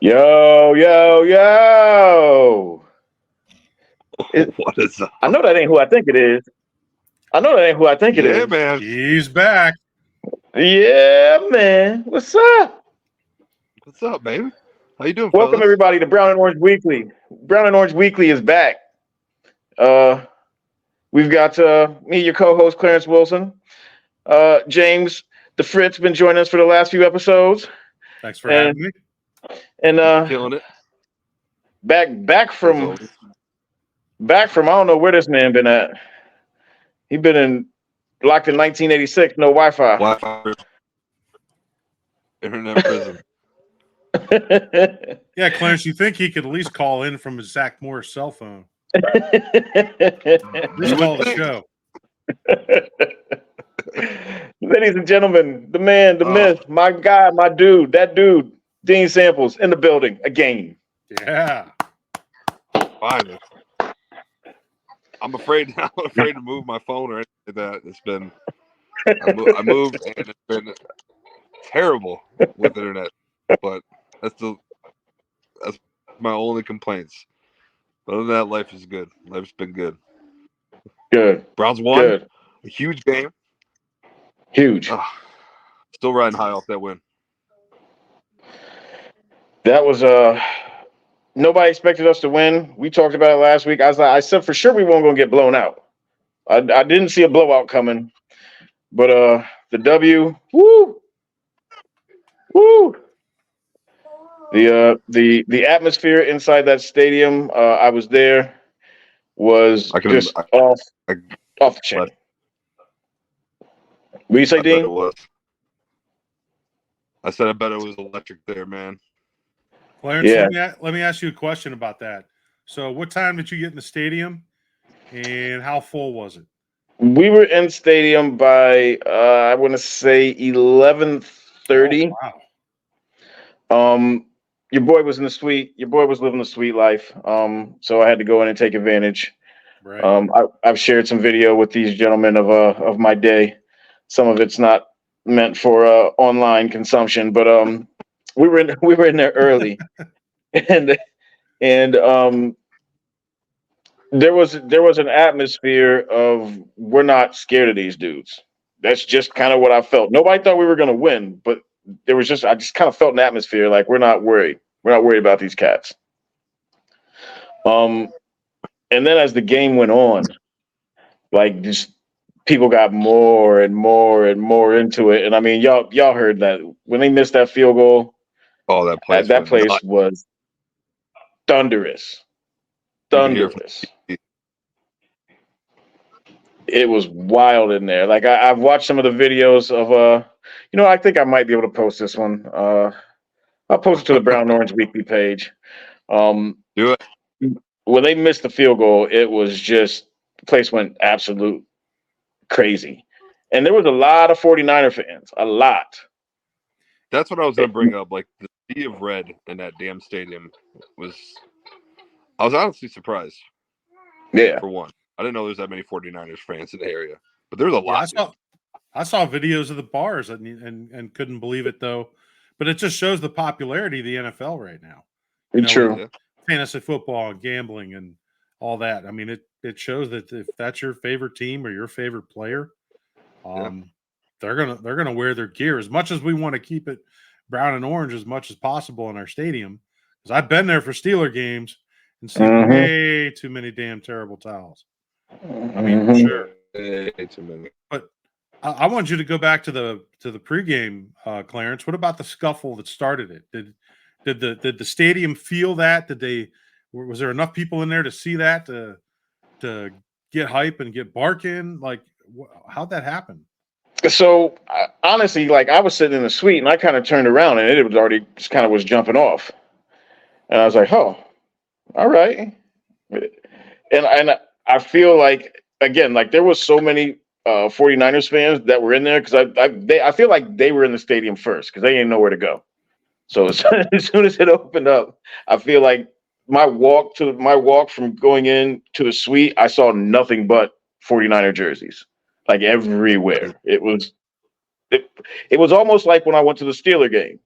Yo, yo, yo. What is up? I know that ain't who I think it is. Yeah, man. He's back. Yeah, man. What's up? What's up, baby? How you doing, Welcome fellas? everybody to Brown and Orange Weekly. Brown and Orange Weekly is back. We've got me, your co-host Clarence Wilson. James the Fritz been joining us for the last few episodes. Thanks for having me. And Killing it. back as from always. I don't know where this man been at. He been locked in 1986, no Wi-Fi. Wi-Fi. Internet prison. Yeah, Clarence, you think he could at least call in from his Zach Morris cell phone? You Just call would the think. show. Ladies and gentlemen, the man, the myth, my guy, my dude, that dude, Dean Samples in the building again. Yeah. Finally. I'm afraid to move my phone or anything like that. It's been I moved and it's been terrible with internet. But that's my only complaints. But other than that, life is good. Life's been good. Good. Browns won. Good. A huge game. Huge. Still riding high off that win. That was nobody expected us to win. We talked about it last week. I said for sure we weren't gonna get blown out. I didn't see a blowout coming. But the W, woo. The atmosphere inside that stadium, I was there, was just off the chain. What do you say, I Dean? bet it was. I said I bet it was electric there, man. Clarence, Yeah. let me ask you a question about that. So what time did you get in the stadium and how full was it? We were in stadium by I want to say 11:30. Oh, wow. Your boy was in the suite. Your boy was living the sweet life. So I had to go in and take advantage. Right. I've shared some video with these gentlemen of my day. Some of it's not meant for online consumption, but we were in there early, and there was an atmosphere of we're not scared of these dudes. That's just kind of what I felt. Nobody thought we were going to win, but I just kind of felt an atmosphere like we're not worried. We're not worried about these cats. And then as the game went on, like just people got more and more and more into it. And I mean, y'all heard that when they missed that field goal. Oh, that place. That place was thunderous. Thunderous. It was wild in there. Like I've watched some of the videos of I think I might be able to post this one. I'll post it to the Brown and Orange Weekly page. Do it. When they missed the field goal, it was just the place went absolute crazy. And there was a lot of 49er fans. A lot. That's what I was going to bring up. Like, the sea of red in that damn stadium I was honestly surprised. Yeah. For one. I didn't know there was that many 49ers fans in the area. But there was a lot. I saw videos of the bars and couldn't believe it, though. But it just shows the popularity of the NFL right now. True. Fantasy football and gambling and all that. I mean, it shows that if that's your favorite team or your favorite player, they're gonna wear their gear. As much as we want to keep it brown and orange as much as possible in our stadium, because I've been there for Steeler games and seen way too many damn terrible towels. I mean, sure. Way too many. But I want you to go back to the pregame, Clarence. What about the scuffle that started it? Did the stadium feel that? Was there enough people in there to see that to get hype and get barking? Like, how'd that happen? So honestly, like I was sitting in the suite and I kind of turned around and it was already just kind of was jumping off, and I was like, "Oh, all right." And I feel like again, like there was so many 49ers fans that were in there because I feel like they were in the stadium first because they didn't know where to go. So as soon as it opened up, I feel like my walk from going in to the suite, I saw nothing but 49er jerseys, like everywhere. It was almost like when I went to the Steeler game.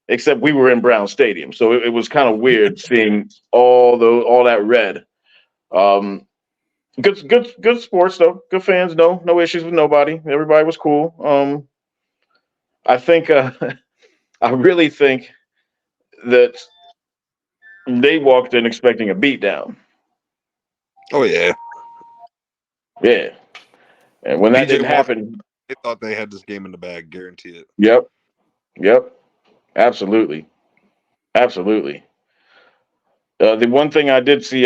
except we were in Brown Stadium, so it was kind of weird seeing all that red. Um, good sports though. Good fans. No issues with nobody. Everybody was cool. I think I really think that they walked in expecting a beatdown. Oh yeah, Yeah, and when that PJ didn't Walker. happen, They thought they had this game in the bag. Guarantee it. yep, absolutely, absolutely. The one thing I did see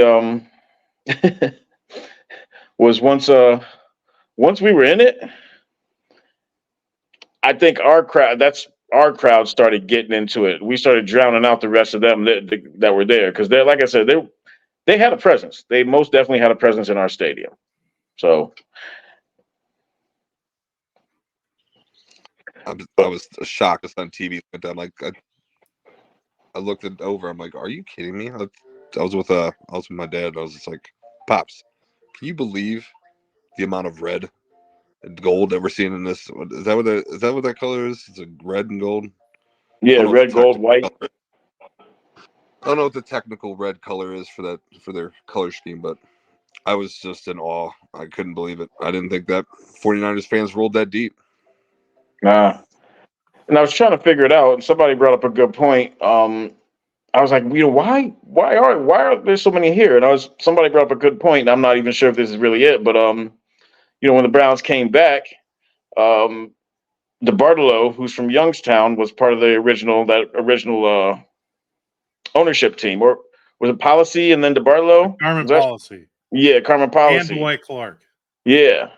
was once we were in it, I think our crowd started getting into it. We started drowning out the rest of them that were there because they, like I said, they had a presence. They most definitely had a presence in our stadium. So I was shocked. It's on TV. I'm like, I looked it over. I'm like, are you kidding me? I was with my dad. I was just like, Pops, can you believe the amount of red and gold that we're seeing in this? Is that what that color is? It's a red and gold. I yeah, don't know what the red, gold, technical white. color. I don't know what the technical red color is for their color scheme, but I was just in awe. I couldn't believe it. I didn't think that 49ers fans rolled that deep. Nah. And I was trying to figure it out, and somebody brought up a good point. I was like, why are there so many here? And somebody brought up a good point. And I'm not even sure if this is really it, but when the Browns came back, um, DeBartolo, who's from Youngstown, was part of the original ownership team, or was it Policy and then DeBartolo? Carmen Was that Policy yeah, Carmen and Policy? Dwight Clark. Yeah.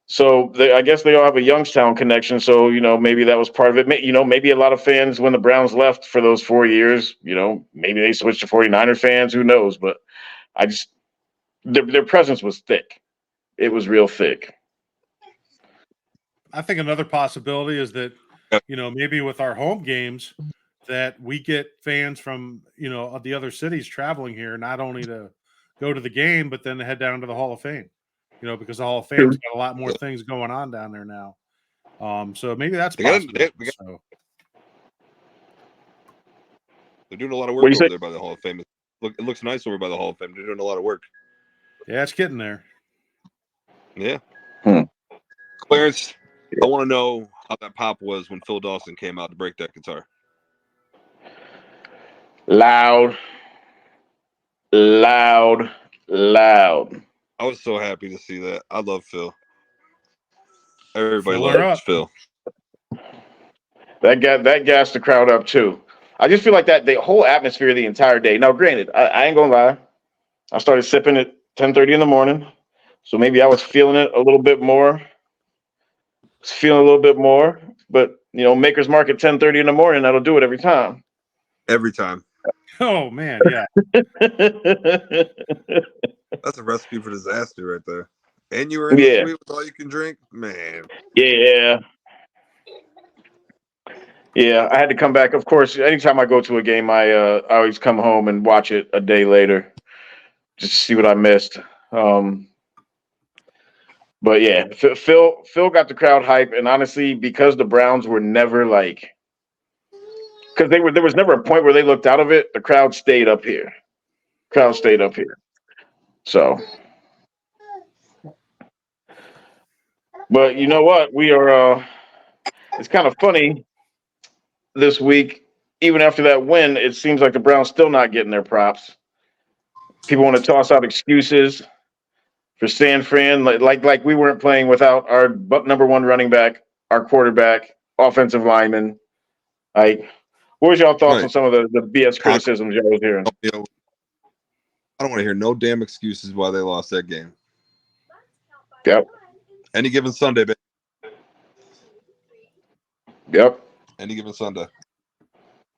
So I guess they all have a Youngstown connection. So maybe that was part of it. Maybe a lot of fans when the Browns left for those 4 years, maybe they switched to 49er fans. Who knows? But I just their presence was thick. It was real thick. I think another possibility is that, Yep. Maybe with our home games that we get fans from, of the other cities traveling here, not only to go to the game, but then to head down to the Hall of Fame, because the Hall of Fame's got a lot more things going on down there now. So maybe that's possible. They're doing a lot of What work do you over say? there by the Hall of Fame. It looks nice over by the Hall of Fame. They're doing a lot of work. Yeah, it's getting there. Yeah. Hmm. Clarence, I want to know how that pop was when Phil Dawson came out to break that guitar. Loud, loud, loud. I was so happy to see that. I love Phil. Everybody Fill her loves up. Phil. That gassed the crowd up too. I just feel like that the whole atmosphere the entire day. Now, granted, I ain't gonna lie. I started sipping at 10:30 in the morning, so maybe I was feeling it a little bit more. But Maker's Mark at 10:30 in the morning, that'll do it every time. Every time. Oh man, yeah. That's a recipe for disaster right there. And you were in the Yeah, suite with all you can drink? Man. yeah, yeah. I had to come back. Of course, anytime I go to a game, I always come home and watch it a day later, just to see what I missed. But yeah, Phil got the crowd hype, and honestly, because the Browns were never because there was never a point where they looked out of it. The crowd stayed up here. Crowd stayed up here. So, but you know what? We are. It's kind of funny this week. Even after that win, it seems like the Browns still not getting their props. People want to toss out excuses for San Fran, like we weren't playing without our number one running back, our quarterback, offensive lineman. Like, what was y'all thoughts Right. on some of the BS criticisms y'all was hearing? I don't want to hear no damn excuses why they lost that game. Yep. Any given Sunday, baby. Yep. Any given Sunday.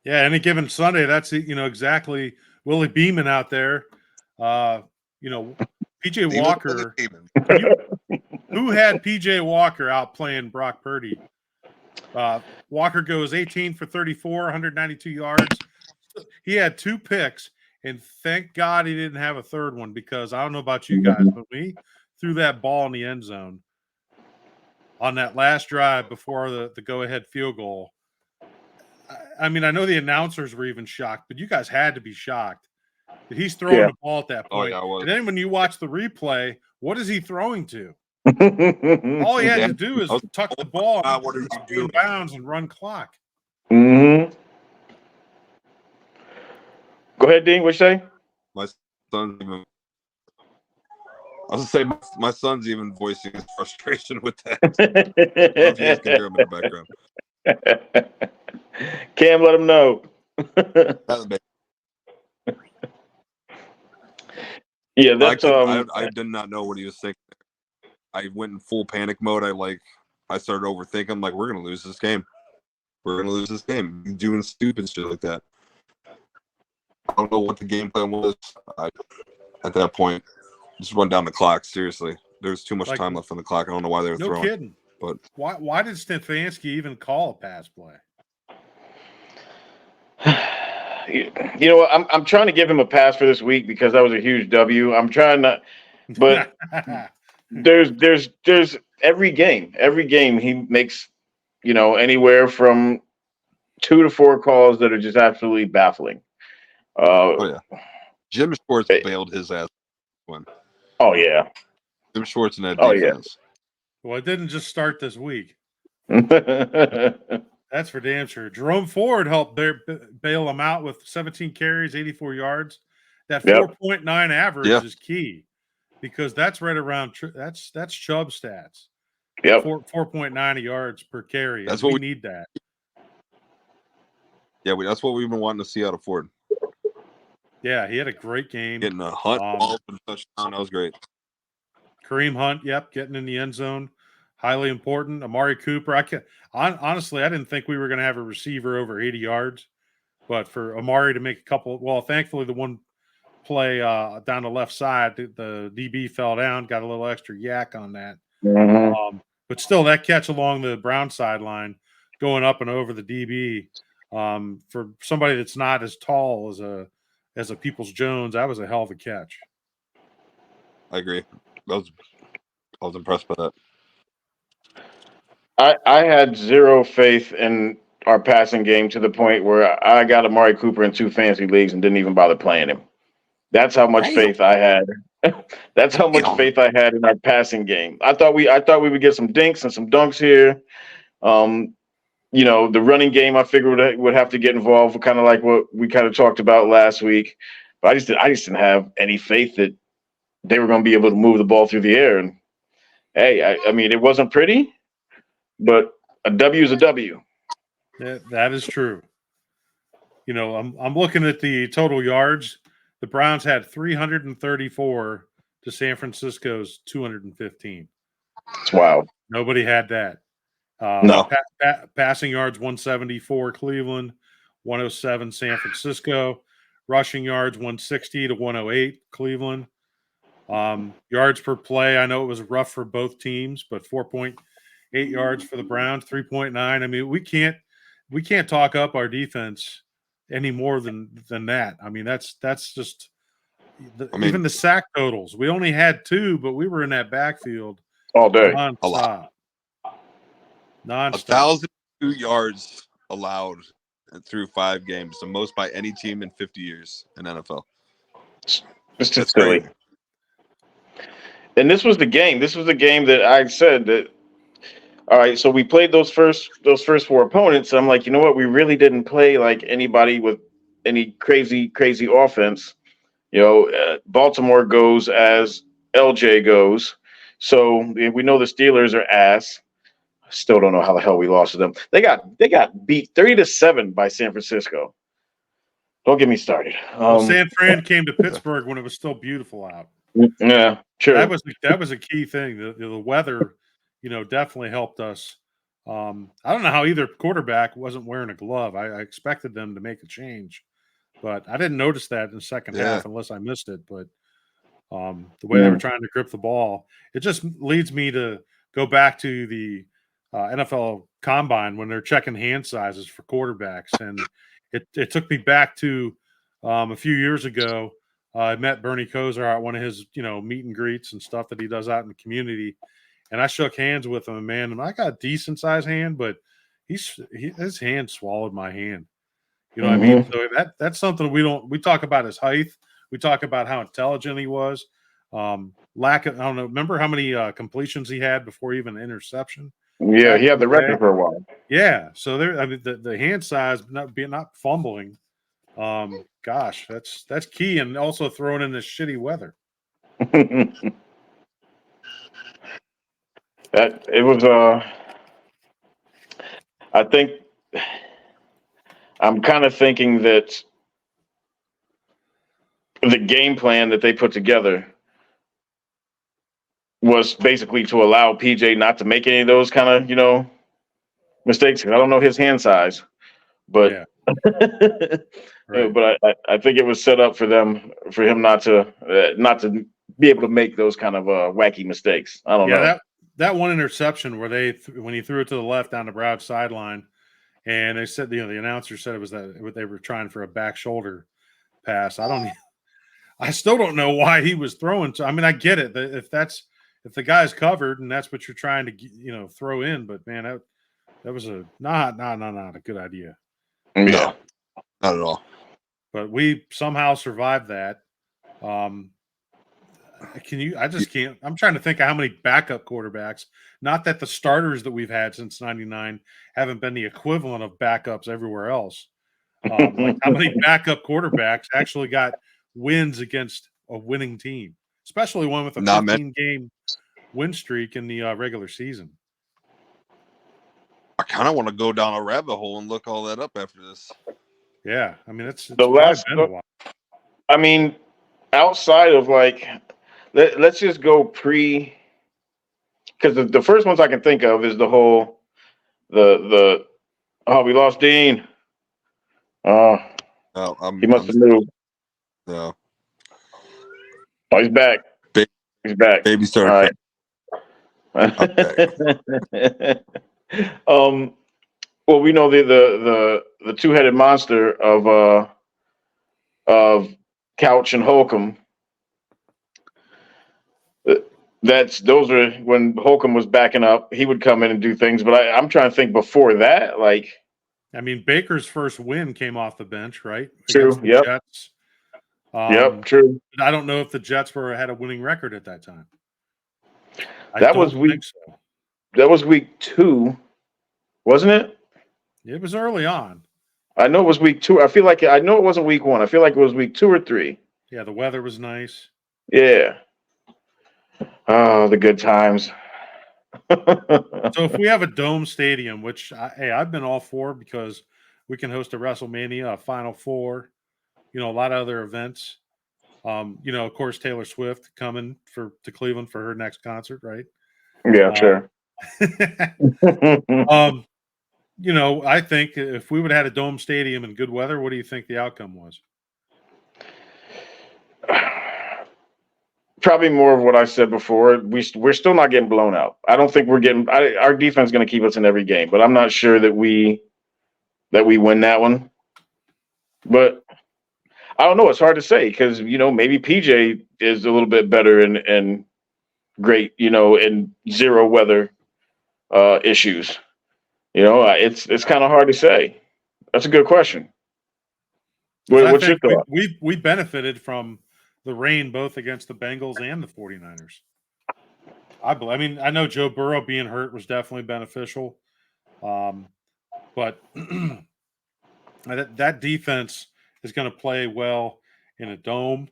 Yeah, any given Sunday, that's exactly Willie Beeman out there. PJ Walker. Who had PJ Walker out playing Brock Purdy? Walker goes 18 for 34, 192 yards. He had 2 picks, and thank God he didn't have a third one, because I don't know about you guys, but when he threw that ball in the end zone on that last drive before the go-ahead field goal, I mean, I know the announcers were even shocked, but you guys had to be shocked that he's throwing the ball at that Oh, point. yeah, I was. And then when you watch the replay, what is he throwing to? All he had to do is tuck the ball What are you doing? in bounds and run clock. Mm-hmm. Go ahead, Dean. What you say? My son's even. I was gonna say my son's even voicing his frustration with that. I don't know if you guys can hear him in the background. Cam, let him know. Yeah, that's I did not know what he was thinking. I went in full panic mode. I started overthinking. I'm like, we're gonna lose this game. We're gonna lose this game. Doing stupid shit like that. I don't know what the game plan was. At that point, just run down the clock. Seriously, there's too much time left on the clock. I don't know why they were throwing. No kidding. But why did Stefanski even call a pass play? You know what? I'm trying to give him a pass for this week because that was a huge W. I'm trying not, but there's every game he makes, anywhere from 2 to 4 calls that are just absolutely baffling. oh yeah, Jim Schwartz bailed his ass one. Oh yeah, Jim Schwartz and that defense. Well, it didn't just start this week. Yeah. That's for damn sure. Jerome Ford helped bail him out with 17 carries, 84 yards. That 4.9 average is key because that's right around that's Chubb stats. Yep. 4.9 yards per carry. That's what we need that. Yeah, that's what we've been wanting to see out of Ford. Yeah, he had a great game. Getting a Hunt ball and touchdown, that was great. Kareem Hunt, getting in the end zone. Highly important. Amari Cooper. Honestly, I didn't think we were going to have a receiver over 80 yards, but for Amari to make a couple, thankfully the one play down the left side, the DB fell down, got a little extra yak on that. Mm-hmm. But still, that catch along the Brown sideline, going up and over the DB, for somebody that's not as tall as a Peoples Jones, that was a hell of a catch. I agree. I was impressed by that. I had zero faith in our passing game to the point where I got Amari Cooper in 2 fantasy leagues and didn't even bother playing him. That's how much faith I had. That's how much faith I had in our passing game. I thought we would get some dinks and some dunks here. The running game I figured would have to get involved, kind of like what we kind of talked about last week. But I just didn't have any faith that they were going to be able to move the ball through the air. And hey, I mean, it wasn't pretty, but a W is a W. That is true. I'm looking at the total yards. The Browns had 334 to San Francisco's 215. It's wild. Nobody had that. No. Passing yards 174 Cleveland, 107 San Francisco. Rushing yards 160 to 108 Cleveland. Yards per play, I know it was rough for both teams, but 4.8 yards for the Browns, 3.9. I mean, we can't talk up our defense any more than that. I mean, that's just even the sack totals. We only had 2, but we were in that backfield all day, nonstop. 1,002 yards allowed through 5 games, the most by any team in 50 years in NFL. It's just silly. Crazy. And this was the game. This was the game that I said that. All right, so we played those first 4 opponents. And I'm like, you know what? We really didn't play like anybody with any crazy offense. Baltimore goes as LJ goes. So we know the Steelers are ass. Still don't know how the hell we lost to them. They got beat 30-7 by San Francisco. Don't get me started. San Fran came to Pittsburgh when it was still beautiful out. Yeah, sure. That was a key thing. The weather, definitely helped us. I don't know how either quarterback wasn't wearing a glove. I expected them to make a change, but I didn't notice that in the second half unless I missed it. But the way they were trying to grip the ball, it just leads me to go back to the NFL Combine when they're checking hand sizes for quarterbacks, and it took me back to a few years ago. I met Bernie Kosar at one of his, meet and greets and stuff that he does out in the community. And I shook hands with him, man. And I got a decent sized hand, but his hand swallowed my hand. You know what I mean? Mhm. So that's something we talk about his height. We talk about how intelligent he was. Lack of, I don't know. Remember how many completions he had before even an interception Yeah, back he in had the the day? record for a while. Yeah. So there, I mean, the hand size, not fumbling. Gosh, that's key, and also throwing in this shitty weather. That it was. I think I'm kind of thinking that the game plan that they put together was basically to allow PJ not to make any of those kind of mistakes. I don't know his hand size, but Yeah. Right. but I think it was set up for him not to be able to make those kind of wacky mistakes. I don't Yeah. know. That one interception where when he threw it to the left down the Broward sideline, and they said the announcer said it was that they were trying for a back shoulder pass. I still don't know why he was throwing. I mean, I get it if the guy's covered and that's what you're trying to throw in, but man, that was not a good idea. Yeah. No, not at all. But we somehow survived that. I just can't. I'm trying to think of how many backup quarterbacks. Not that the starters that we've had since '99 haven't been the equivalent of backups everywhere else. Like how many backup quarterbacks actually got wins against a winning team, especially one with a Not many. 15-game win streak in the regular season. I kind of want to go down a rabbit hole and look all that up after this. Yeah, I mean it's The probably last, been a while. I mean, outside of let's just go because the first ones I can think of is the whole the oh, we lost Dean. Oh, No, he must have moved. no. Oh, he's back. Ba- He's back. Baby All started. right. Well, we know the two-headed monster of Couch and Holcomb. Those are when Holcomb was backing up. He would come in and do things, but I'm trying to think before that. Like, I mean, Baker's first win came off the bench, right? true. Against the Yep. Jets. Yep. True. I don't know if the Jets had a winning record at that time. I That don't was week. think so. That was week 2, wasn't it? It was early on. I know it was week 2. I know it wasn't week 1. I feel like it was week 2 or 3. Yeah, the weather was nice. Yeah. Oh, the good times. So if we have a dome stadium, which I've been all for because we can host a WrestleMania, a Final Four, a lot of other events. Of course, Taylor Swift coming to Cleveland for her next concert, right? Yeah, sure. I think if we would have had a dome stadium in good weather, what do you think the outcome was? Probably more of what I said before. We're still not getting blown out. I don't think we're getting. Our defense is going to keep us in every game, but I'm not sure that we win that one. But I don't know. It's hard to say because maybe PJ is a little bit better and great. In zero weather issues. It's kind of hard to say. That's a good question. What's your thought? We benefited from the rain both against the Bengals and the 49ers. I mean, I know Joe Burrow being hurt was definitely beneficial. But that defense is going to play well in a dome,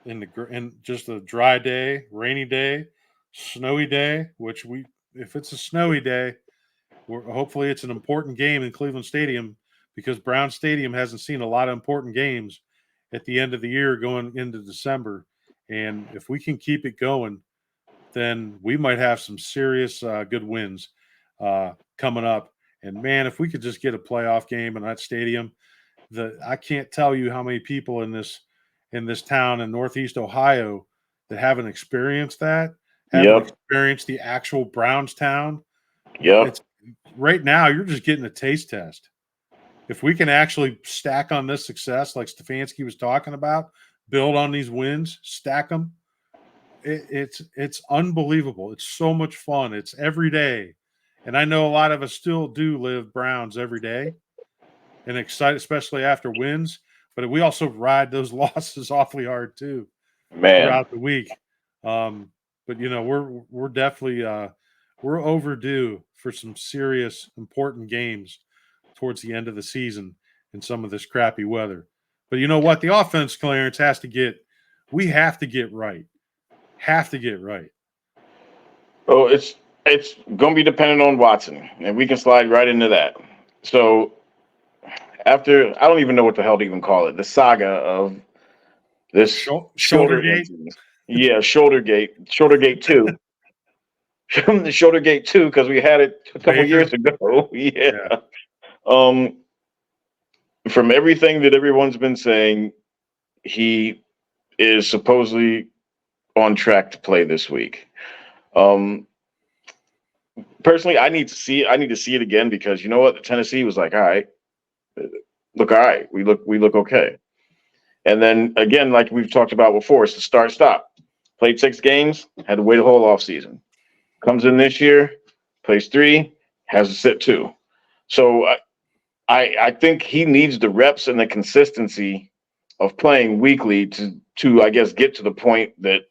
in just a dry day, rainy day, snowy day. If it's a snowy day, hopefully it's an important game in Cleveland Stadium because Brown Stadium hasn't seen a lot of important games at the end of the year going into December. And if we can keep it going, then we might have some serious good wins coming up. And man, if we could just get a playoff game in that stadium, I can't tell you how many people in this town in Northeast Ohio that haven't experienced that, haven't Yep. experienced the actual Brownstown. Yep. It's right now you're just getting a taste test. If we can actually stack on this success, like Stefanski was talking about, build on these wins, stack them. It's unbelievable. It's so much fun. It's every day, And I know a lot of us still do live Browns every day and excited, especially after wins. But we also ride those losses awfully hard too Man. throughout the week. But we're definitely we're overdue for some serious important games towards the end of the season in some of this crappy weather. But you know what? The offense, Clarence, we have to get right. Have to get right. Oh, it's going to be dependent on Watson, and we can slide right into that. So after I don't even know what the hell to even call it, the saga of this shoulder Shouldergate. incident. Yeah, Shouldergate 2. The Shouldergate 2 because we had it a couple Baker. years ago. Yeah. Yeah. Um, from everything that everyone's been saying, he is supposedly on track to play this week. Um, personally, I need to see it again because you know what? Tennessee was like, all right, look all right. We look okay. And then again, like we've talked about before, it's the start stop. Played 6 games, had to wait a whole off season. Comes in this year, plays 3, has to sit 2. So I think he needs the reps and the consistency of playing weekly to I guess get to the point that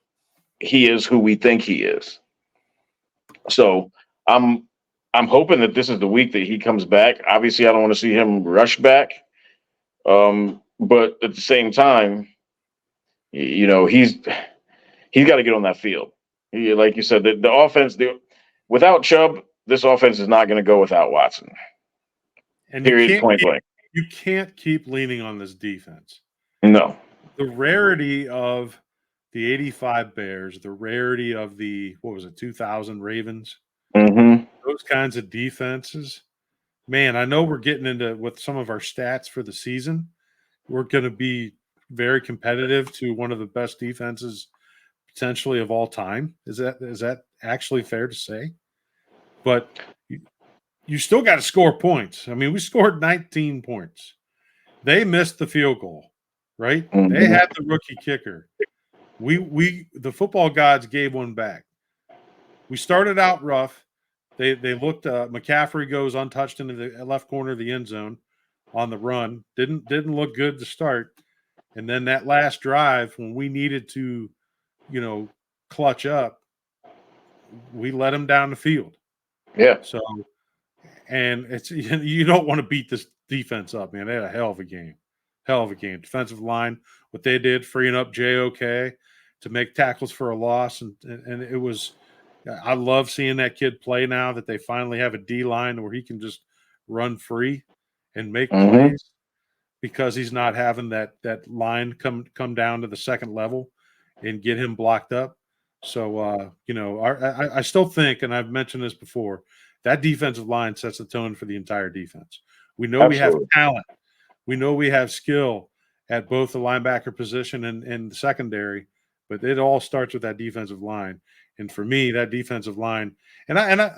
he is who we think he is. So I'm I'm hoping that this is the week that he comes back. Obviously, I don't want to see him rush back. But at the same time, he's got to get on that field. Like you said, the offense, without Chubb, this offense is not going to go without Watson. And Period. Point blank. you can't keep leaning on this defense. No. The rarity of the 85 Bears, the rarity of the 2000 Ravens, Mm-hmm. those kinds of defenses. Man, I know we're getting into with some of our stats for the season. We're going to be very competitive to one of the best defenses potentially of all time. Is that actually fair to say? But you still got to score points. I mean, we scored 19 points. They missed the field goal, right? Mm-hmm. They had the rookie kicker. The football gods gave one back. We started out rough. They looked. McCaffrey goes untouched into the left corner of the end zone on the run. Didn't look good to start. And then that last drive when we needed to, clutch up, we let them down the field. Yeah. So, and it's you don't want to beat this defense up, man. They had a hell of a game. Defensive line, what they did, freeing up JOK to make tackles for a loss, and it was. I love seeing that kid play now that they finally have a D line where he can just run free and make plays because he's not having that line come down to the second level and get him blocked up. So I still think, and I've mentioned this before, that defensive line sets the tone for the entire defense. We know we have talent. We know we have skill at both the linebacker position and the secondary, but it all starts with that defensive line. And for me, that defensive line, and I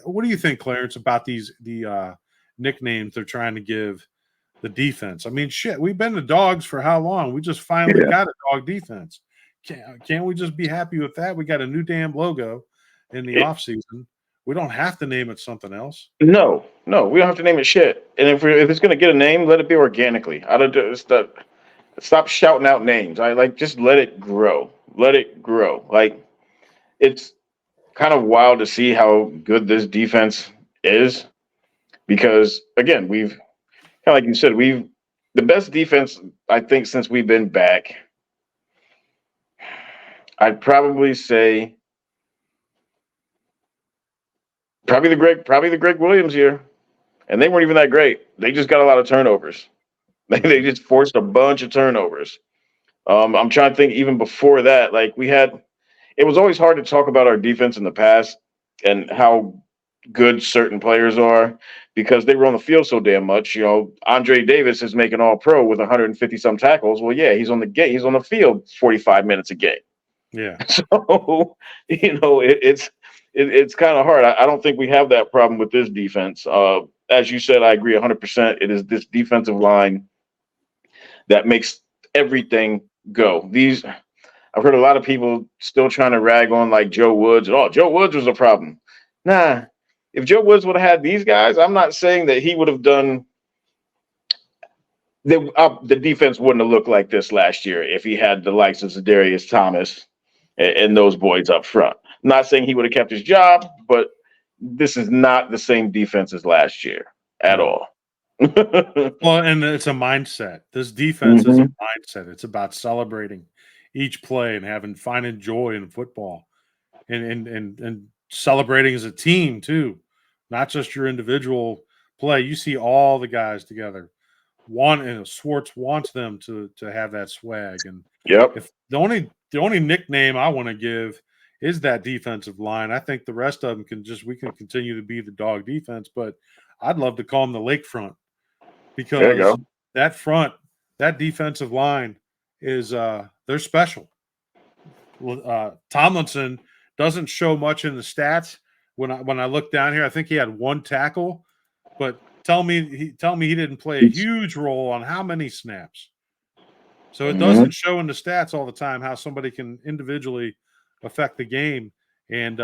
what do you think, Clarence, about the nicknames they're trying to give the defense? I mean, shit, we've been the dogs for how long? We just finally got a dog defense. Can't we just be happy with that? We got a new damn logo in the offseason. We don't have to name it something else. No, we don't have to name it shit. And if it's going to get a name, let it be organically. I don't stop shouting out names. I like just let it grow. Let it grow. Like it's kind of wild to see how good this defense is because again, we've kind of like you said, we've the best defense I think since we've been back. I'd probably say probably the Greg Williams year. And they weren't even that great. They just got a lot of turnovers. They just forced a bunch of turnovers. I'm trying to think even before that, like it was always hard to talk about our defense in the past and how good certain players are because they were on the field so damn much. Andre Davis is making all pro with 150 some tackles. Well, yeah, he's on the field 45 minutes a game. Yeah. So, it's kind of hard. I don't think we have that problem with this defense. As you said, I agree 100%. It is this defensive line that makes everything go. I've heard a lot of people still trying to rag on like Joe Woods. Oh, Joe Woods was a problem. Nah, if Joe Woods would have had these guys, I'm not saying that he would have done the defense wouldn't have looked like this last year if he had the likes of Zadarius Thomas and those boys up front. I'm not saying he would have kept his job, but this is not the same defense as last year at all. Well, and it's a mindset. This defense is a mindset. It's about celebrating each play and finding joy in football, and celebrating as a team too, not just your individual play. You see all the guys together. Schwartz wants them to have that swag, and if the only nickname I want to give is that defensive line. I think the rest of them we can continue to be the dog defense, but I'd love to call them the lakefront. Because that defensive line is they're special. Tomlinson doesn't show much in the stats. When I look down here, I think he had 1 tackle, but tell me he didn't play a huge role on how many snaps. So it doesn't show in the stats all the time how somebody can individually affect the game. And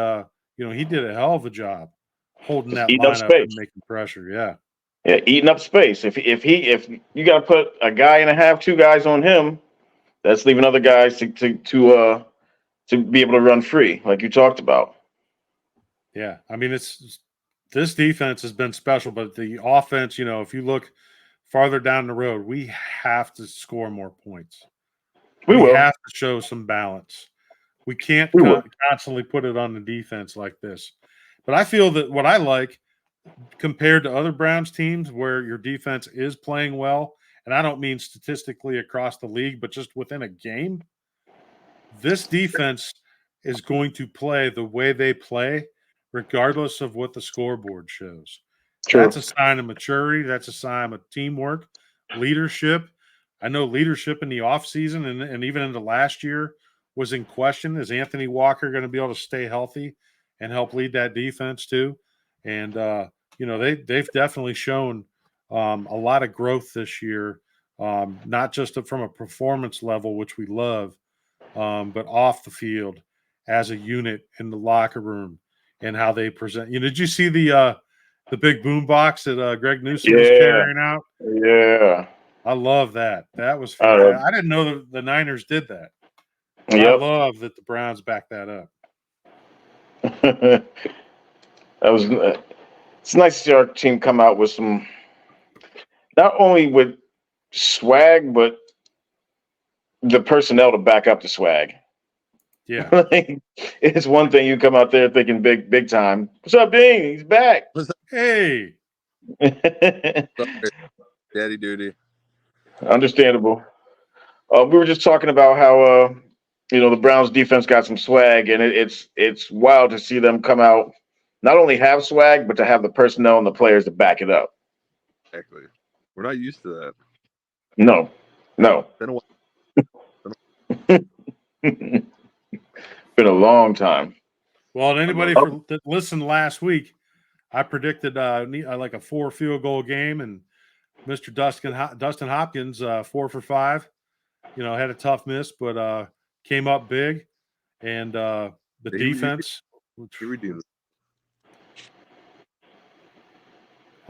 he did a hell of a job holding that line up and making pressure. Yeah. Yeah, eating up space. If you got to put a guy and a half, 2 guys on him, that's leaving other guys to be able to run free, like you talked about. Yeah, I mean this defense has been special, but the offense, if you look farther down the road, we have to score more points. We have to show some balance. We can't constantly put it on the defense like this. But I feel that what I like, compared to other Browns teams where your defense is playing well, and I don't mean statistically across the league, but just within a game, this defense is going to play the way they play, regardless of what the scoreboard shows. True. That's a sign of maturity. That's a sign of teamwork, leadership. I know leadership in the offseason and even in the last year was in question. Is Anthony Walker going to be able to stay healthy and help lead that defense too? And, they've definitely shown a lot of growth this year, not just from a performance level, which we love, but off the field as a unit in the locker room and how they present. Did you see the big boom box that Greg Newsom was carrying out? Yeah. I love that. That was fantastic. I didn't know the Niners did that. I love that the Browns backed that up. It's nice to see our team come out with some, not only with swag, but the personnel to back up the swag. Yeah. It's one thing you come out there thinking big time. What's up, Dean? He's back. Hey. Daddy duty. Understandable. We were just talking about how the Browns defense got some swag, and it's wild to see them come out, not only have swag, but to have the personnel and the players to back it up. Exactly. We're not used to that. No. Been a long time. Well, anybody that listened last week, I predicted like a 4 field goal game, and Mr. Dustin Hopkins 4 for 5. Had a tough miss, but came up big, and the defense.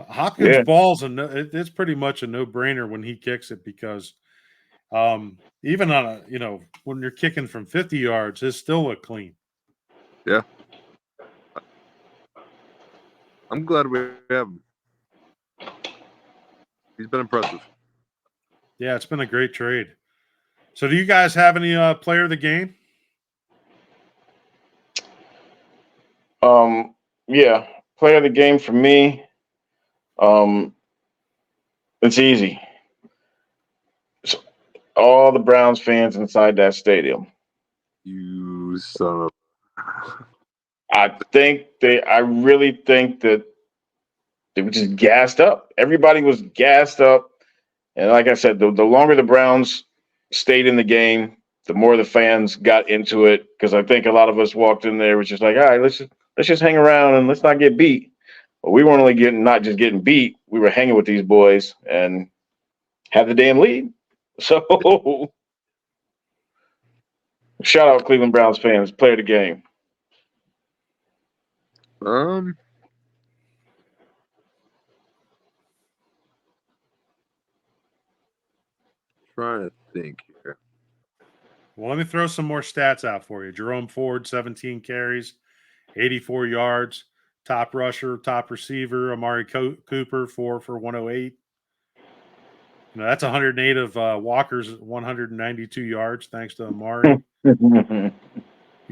Hopkins balls, and it's pretty much a no-brainer when he kicks it, because even on when you're kicking from 50 yards, it's still look clean. Yeah. I'm glad we have him. He's been impressive. Yeah, it's been a great trade. So do you guys have any player of the game? Yeah, player of the game for me. It's easy. It's all the Browns fans inside that stadium. You son of. I really think that they were just gassed up. Everybody was gassed up. And like I said, the longer the Browns stayed in the game, the more the fans got into it. Because I think a lot of us walked in there was just like, all right, let's just hang around and let's not get beat. But we weren't only not just getting beat, we were hanging with these boys and had the damn lead. So shout out Cleveland Browns fans, player of the game. trying to think here. Well, let me throw some more stats out for you. Jerome Ford, 17 carries, 84 yards. Top rusher, top receiver, Amari Cooper, 4 for 108. That's 108 of Walker's 192 yards, thanks to Amari. You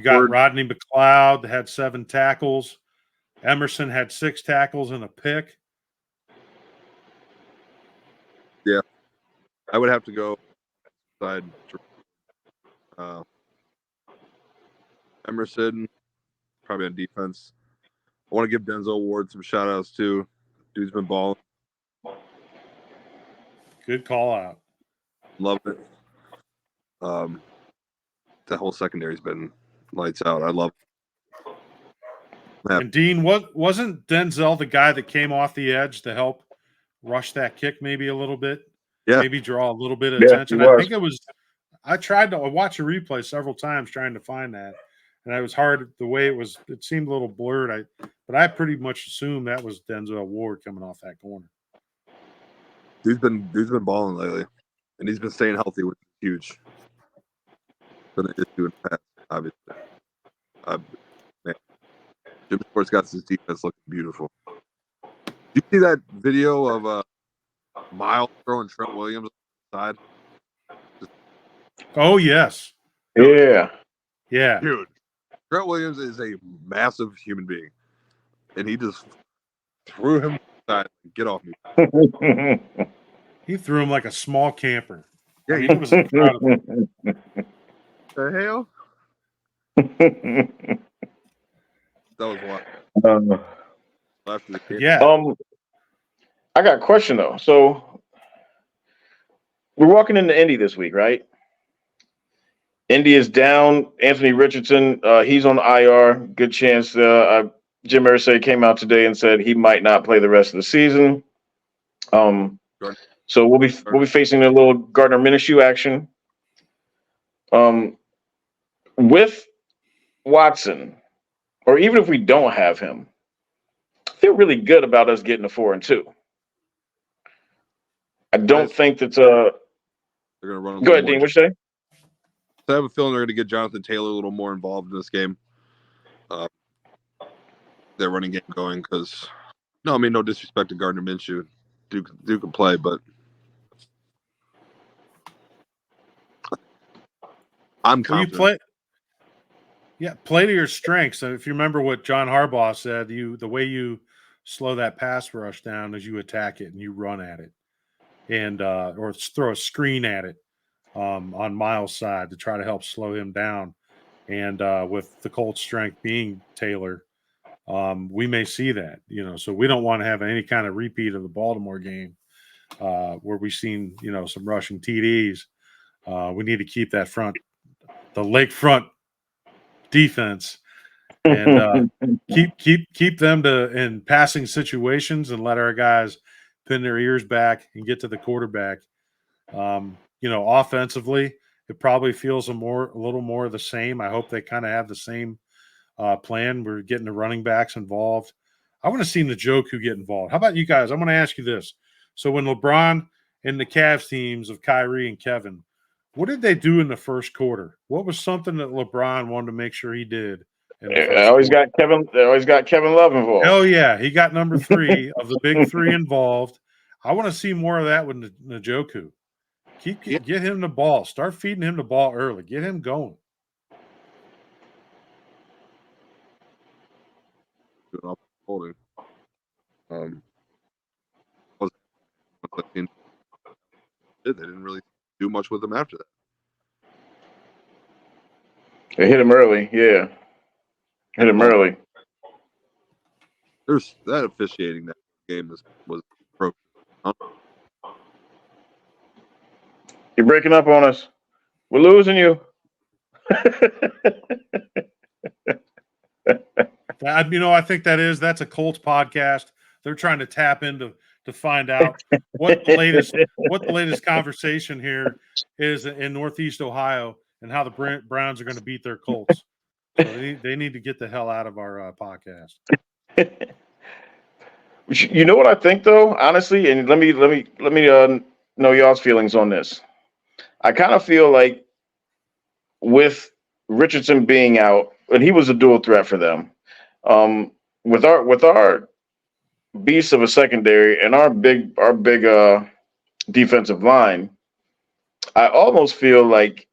got Rodney McLeod, had 7 tackles. Emerson had 6 tackles and a pick. Yeah, I would have to go side. Emerson, probably on defense. I want to give Denzel Ward some shout outs too. Dude's been balling. Good call out. Love it. The whole secondary's been lights out. I love it. And Dean, wasn't Denzel the guy that came off the edge to help rush that kick maybe a little bit? Yeah. Maybe draw a little bit of attention. I think it was – I tried to watch a replay several times trying to find that. And it was hard the way it seemed a little blurred. But I pretty much assumed that was Denzel Ward coming off that corner. Dude's been balling lately. And he's been staying healthy, which is huge. Been an issue in the past, obviously. Man. Jim Sports got his defense looking beautiful. Did you see that video of Miles throwing Trent Williams on the side? Oh, yes. Yeah. Yeah. Dude, Trent Williams is a massive human being. And he just threw him aside. Get off me. He threw him like a small camper. Yeah, I mean, it was incredible. The hell? That was wild. After the kid. Yeah. I got a question though. So we're walking into Indy this week, right? Indy is down. Anthony Richardson, he's on IR. Good chance. Jim Irsay came out today and said he might not play the rest of the season. So we'll be facing a little Gardner Minshew action. With Watson, or even if we don't have him, I feel really good about us getting a 4-2. I don't think that's they're gonna run. Go ahead, Dean. What you say? I have a feeling they're going to get Jonathan Taylor a little more involved in this game. Their running game going because, no disrespect to Gardner Minshew. Duke can play, but I'm confident. Play to your strengths. If you remember what John Harbaugh said, the way you slow that pass rush down is you attack it and you run at it, and or throw a screen at it. On Miles' side to try to help slow him down. And with the Colts' strength being Taylor, we may see that, so we don't want to have any kind of repeat of the Baltimore game where we've seen, some rushing TDs. We need to keep that the lakefront defense and keep them in passing situations and let our guys pin their ears back and get to the quarterback. Offensively, it probably feels a little more of the same. I hope they kind of have the same plan. We're getting the running backs involved. I want to see Njoku get involved. How about you guys? I'm going to ask you this. So when LeBron and the Cavs teams of Kyrie and Kevin, what did they do in the first quarter? What was something that LeBron wanted to make sure he did? They always got Kevin Love involved. Oh yeah, he got number 3 of the big 3 involved. I want to see more of that with Njoku. Get him the ball. Start feeding him the ball early. Get him going. Holding. They didn't really do much with him after that. They hit him early. Yeah, hit him early. There's that officiating that game was broken. You're breaking up on us. We're losing you. I think that's a Colts podcast. They're trying to tap into to find out what the latest conversation here is in Northeast Ohio and how the Browns are going to beat their Colts. So they need to get the hell out of our podcast. You know what I think though, honestly, and let me know y'all's feelings on this. I kind of feel like with Richardson being out, and he was a dual threat for them. With our beast of a secondary and our big defensive line, I almost feel like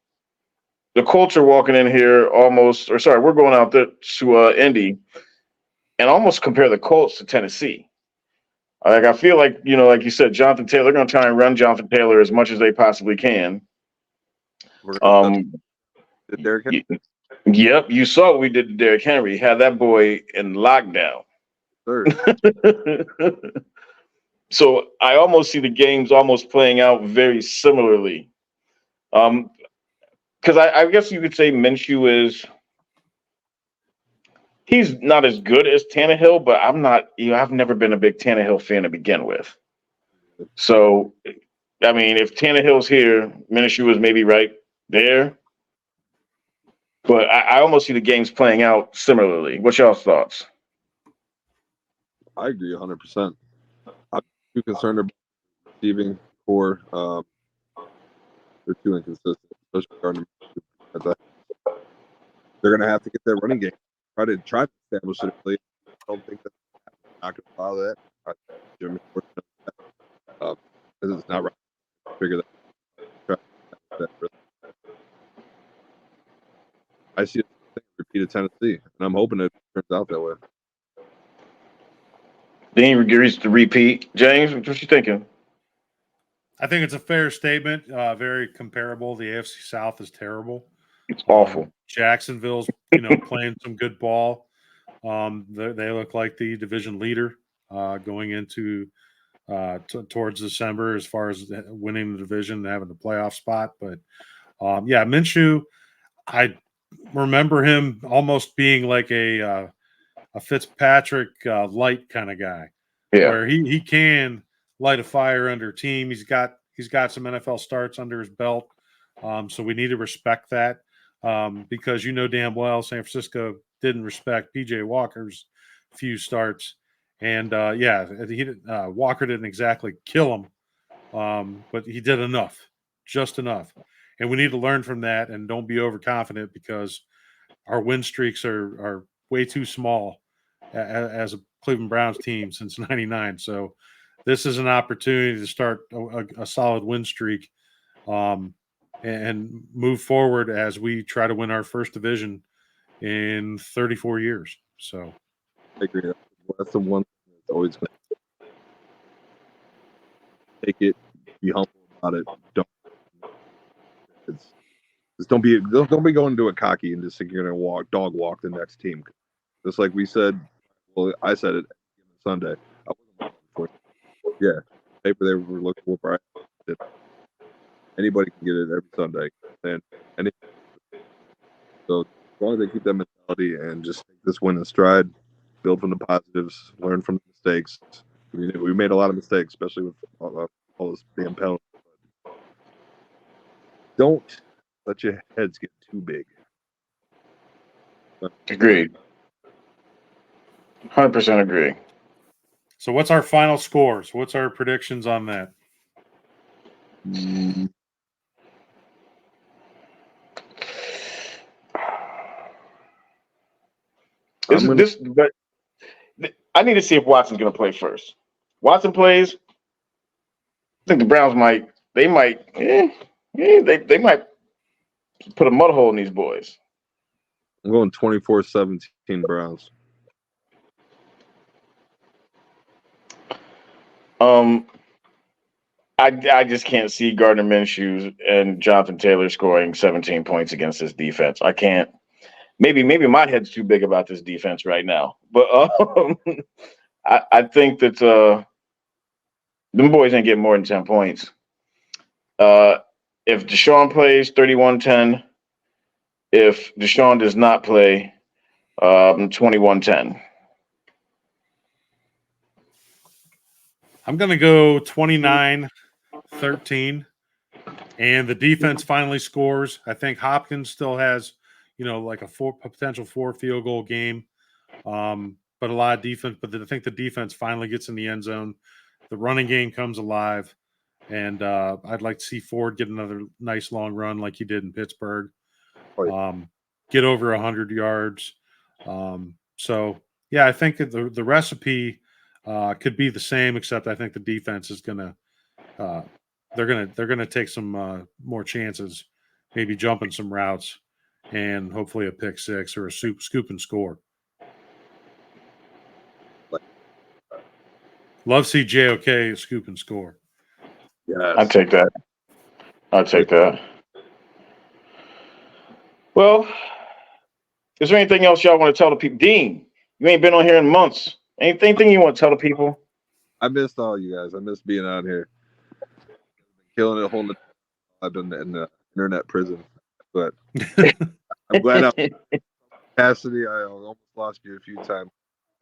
the Colts are walking in here almost, or sorry, we're going out there to Indy and almost compare the Colts to Tennessee. Like I feel like like you said, Jonathan Taylor. They're going to try and run Jonathan Taylor as much as they possibly can. We're gonna touch Um, Derrick Henry. yep, you saw what we did to Derrick Henry. Had that boy in lockdown. Third. So I almost see the games almost playing out very similarly. Because I guess you could say Minshew he's not as good as Tannehill, but I'm not. I've never been a big Tannehill fan to begin with. So, I mean, if Tannehill's here, Minshew is maybe right there. But I almost see the games playing out similarly. What's y'all's thoughts? I agree 100%. I'm too concerned about receiving core. They're too inconsistent, especially Gardner. They're going to have to get their running game. Try to establish it. I don't think that not going to follow that. I think Jimmy because it's not right to figure that. I see it repeat at Tennessee, and I'm hoping it turns out that way. Dean agrees to repeat. James, what you thinking? I think it's a fair statement. Very comparable. The AFC South is terrible. It's awful. Jacksonville's, playing some good ball. They look like the division leader going into towards December as far as winning the division and having the playoff spot. But Minshew, I remember him almost being like a Fitzpatrick light kind of guy, where he can light a fire under a team. He's got some NFL starts under his belt, so we need to respect that because damn well San Francisco didn't respect PJ Walker's few starts, and Walker didn't exactly kill him, but he did enough, just enough, and we need to learn from that and don't be overconfident because our win streaks are way too small as a Cleveland Browns team since '99. So this is an opportunity to start a solid win streak and move forward as we try to win our first division in 34 years. So I agree. That's the one thing that's always going to take it, be humble about it. Don't be going into it cocky and just think you're going to dog walk the next team. Just like we said, well, I said it Sunday. I wasn't for yeah, paper they were looking for. Anybody can get it every Sunday, and so as long as they keep that mentality and just take this win in stride, build from the positives, learn from the mistakes. We made a lot of mistakes, especially with all this damn penalty. Don't let your heads get too big. Agreed. 100% agree. So what's our final scores? What's our predictions on that? But I need to see if Watson's going to play first. Watson plays. I think the Browns might put a mud hole in these boys. I'm going 24-17 Browns. I just can't see Gardner Minshew and Jonathan Taylor scoring 17 points against this defense. I can't. Maybe my head's too big about this defense right now, but I think that them boys ain't getting more than 10 points. If Deshaun plays, 31-10. If Deshaun does not play, 21-10. I'm going to go 29-13, and the defense finally scores. I think Hopkins still has, like a potential 4 field goal game, but a lot of defense. But I think the defense finally gets in the end zone. The running game comes alive, And I'd like to see Ford get another nice long run like he did in Pittsburgh. Get over 100 yards. So yeah, I think that the recipe could be the same, except I think the defense is gonna they're gonna take some more chances, maybe jumping some routes, and hopefully a pick six or a scoop and score. Love to see JOK scoop and score. Yes. I'd take that. I'd take that. Well, is there anything else y'all want to tell the people? Dean, you ain't been on here in months. Anything you want to tell the people? I missed all you guys. I missed being out here. Killing it, holding it. I've been in the internet prison. But I'm glad I'm Cassidy. I almost lost you a few times.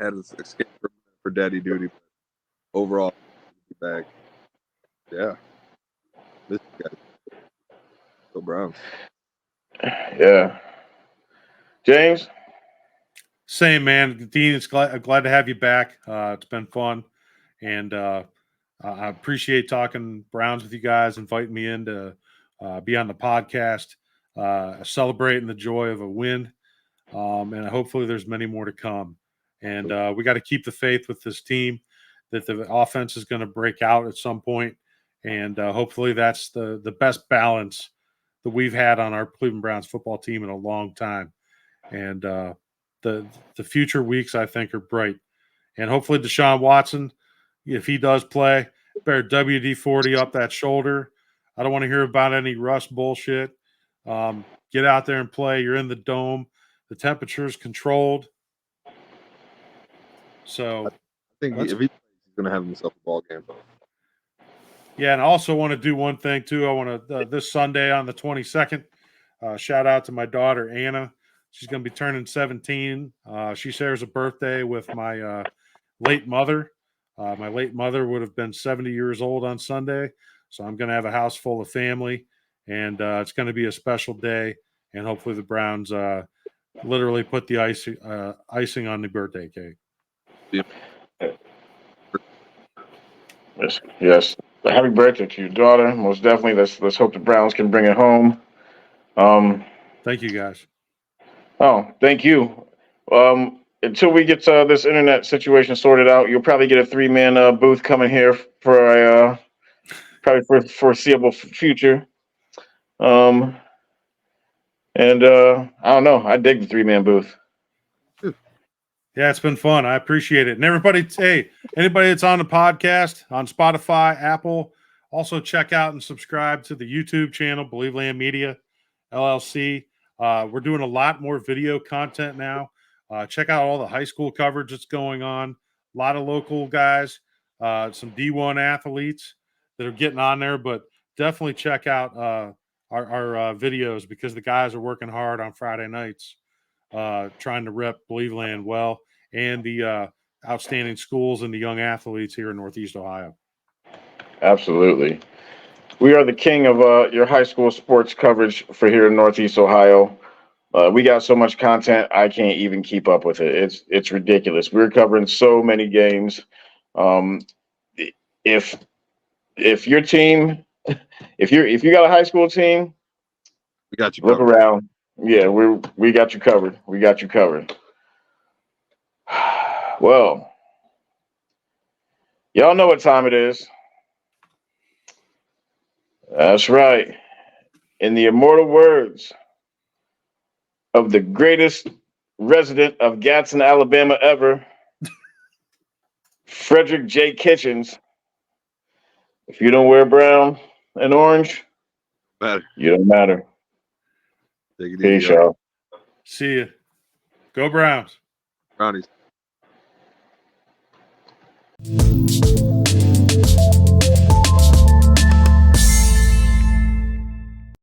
Had to escape for daddy duty. But overall, back. Yeah. Miss you guys. Go Browns. Yeah. James? Same, man. Dean, it's glad to have you back. It's been fun. And I appreciate talking Browns with you guys, inviting me in to be on the podcast, celebrating the joy of a win. And hopefully there's many more to come. And we got to keep the faith with this team that the offense is going to break out at some point. And hopefully that's the best balance that we've had on our Cleveland Browns football team in a long time. And the future weeks, I think, are bright. And hopefully Deshaun Watson, if he does play, better WD-40 up that shoulder. I don't want to hear about any Russ bullshit. Get out there and play. You're in the dome. The temperature is controlled. So I think if he's going to have himself a ball game. Yeah, and I also want to do one thing too. I want to this Sunday on the 22nd. Shout out to my daughter Anna. She's going to be turning 17. She shares a birthday with my late mother. My late mother would have been 70 years old on Sunday, so I'm going to have a house full of family, and it's going to be a special day. And hopefully the Browns literally put the icing on the birthday cake. Yes. Happy birthday to your daughter. Most definitely. Let's hope the Browns can bring it home. Thank you, guys. Oh, thank you. Until we get this internet situation sorted out, you'll probably get a 3-man booth coming here for probably for foreseeable future. And I don't know. I dig the 3-man booth. Yeah, it's been fun. I appreciate it. And everybody, hey, anybody that's on the podcast, on Spotify, Apple, also check out and subscribe to the YouTube channel, Believe Land Media, LLC. We're doing a lot more video content now. Check out all the high school coverage that's going on. A lot of local guys, some D1 athletes that are getting on there, but definitely check out our videos because the guys are working hard on Friday nights. Trying to rep Believe Land well and the outstanding schools and the young athletes here in Northeast Ohio. Absolutely. We are the king of your high school sports coverage for here in Northeast Ohio. We got so much content, I can't even keep up with it. It's ridiculous. We're covering so many games. If your team, if you got a high school team, we got you look covered. around. Yeah, we got you covered. We got you covered. Well, y'all know what time it is. That's right. In the immortal words of the greatest resident of Gadsden, Alabama ever, Frederick J. Kitchens, if you don't wear brown and orange, you don't matter. Take it Peace, easy, y'all. See you. Go Browns. Brownies.